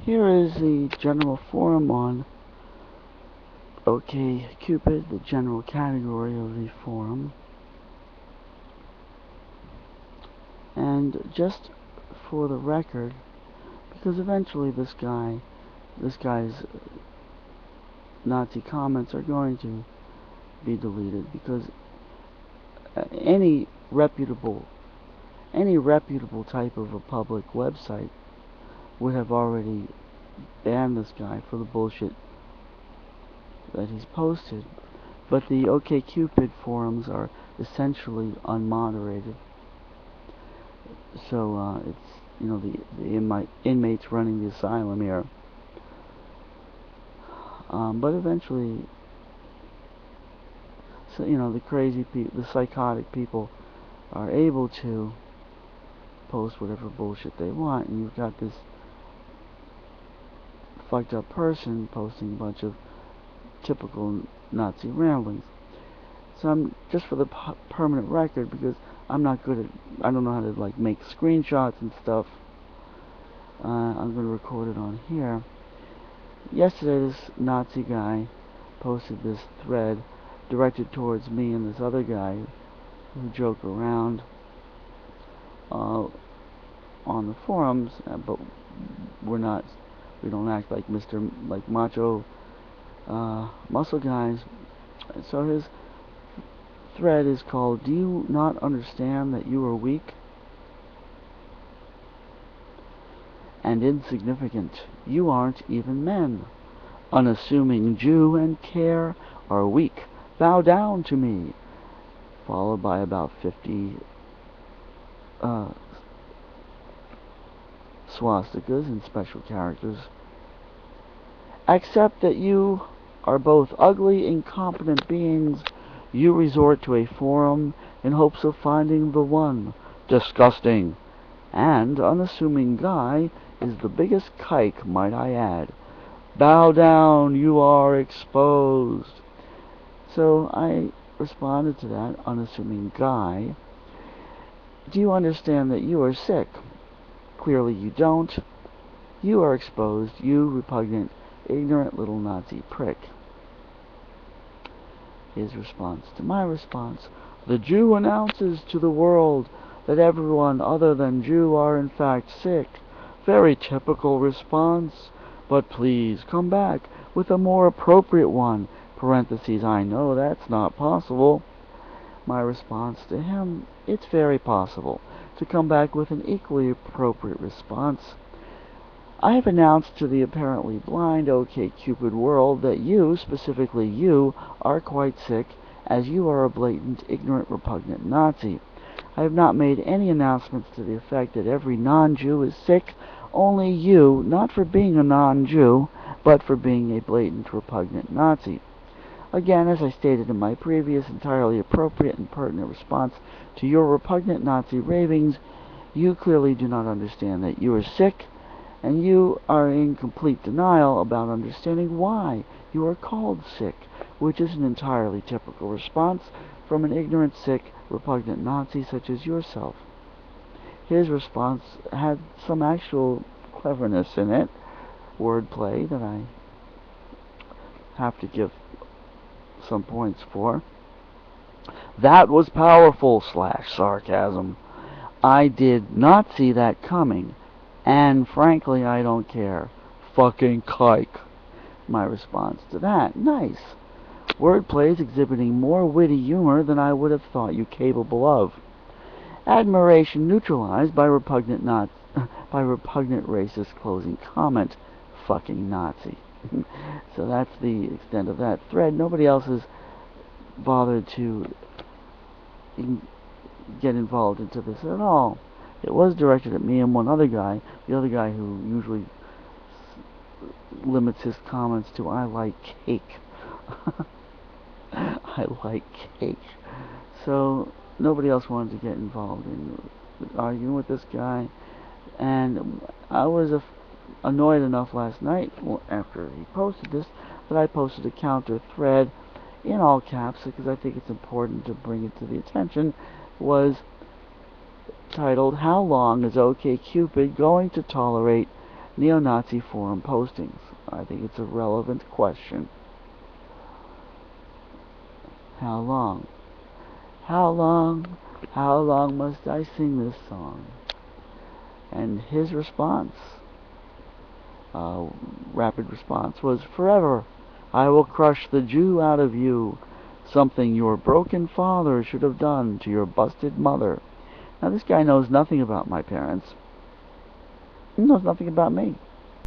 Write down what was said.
Here is the general forum on OkCupid, the general category of the forum. And just for the record, because eventually this guy's Nazi comments are going to be deleted, because any reputable type of a public website would have already banned this guy for the bullshit that he's posted. But the OkCupid forums are essentially unmoderated, so it's, you know, the inmates running the asylum here. But eventually, so, you know, the crazy people, the psychotic people, are able to post whatever bullshit they want, and you've got this fucked up person posting a bunch of typical Nazi ramblings. So I'm, just for the permanent record, because I'm not good at, I don't know how to like make screenshots and stuff, I'm going to record it on here. Yesterday this Nazi guy posted this thread directed towards me and this other guy who joke around on the forums, but we don't act like like macho muscle guys. So his thread is called, "Do you not understand that you are weak and insignificant? You aren't even men. Unassuming Jew and care are weak. Bow down to me." Followed by about 50 swastikas and special characters. "Accept that you are both ugly, incompetent beings. You resort to a forum in hopes of finding the one. Disgusting. And unassuming guy is the biggest kike, might I add. Bow down, you are exposed." So I responded to that unassuming guy. "Do you understand that you are sick? Clearly you don't. You are exposed, you repugnant, ignorant little Nazi prick." His response to my response: "The Jew announces to the world that everyone other than Jew are in fact sick. Very typical response. But please come back with a more appropriate one. Parentheses, I know that's not possible." My response to him: "It's very possible to come back with an equally appropriate response. I have announced to the apparently blind OkCupid world that you, specifically you, are quite sick, as you are a blatant, ignorant, repugnant Nazi. I have not made any announcements to the effect that every non-Jew is sick, only you, not for being a non-Jew, but for being a blatant, repugnant Nazi. Again, as I stated in my previous entirely appropriate and pertinent response to your repugnant Nazi ravings, you clearly do not understand that you are sick, and you are in complete denial about understanding why you are called sick, which is an entirely typical response from an ignorant, sick, repugnant Nazi such as yourself." His response had some actual cleverness in it, wordplay that I have to give some points for. "That was powerful / sarcasm. I did not see that coming, and frankly I don't care. Fucking kike." My response to that: "Nice. Wordplays exhibiting more witty humor than I would have thought you capable of. Admiration neutralized by repugnant racist closing comment. Fucking Nazi." So that's the extent of that thread. Nobody else has bothered to get involved into this at all. It was directed at me and one other guy, the other guy who usually limits his comments to "I like cake." I like cake. So nobody else wanted to get involved in arguing with this guy, and I was annoyed enough last night after he posted this that I posted a counter thread in all caps, because I think it's important to bring it to the attention. Was titled, "How long is OkCupid going to tolerate neo-Nazi forum postings? I think it's a relevant question. How long? How long? How long must I sing this song? And his response, rapid response, was, forever. I will crush the Jew out of you. Something your broken father should have done to your busted mother. Now, this guy knows nothing about my parents. He knows nothing about me.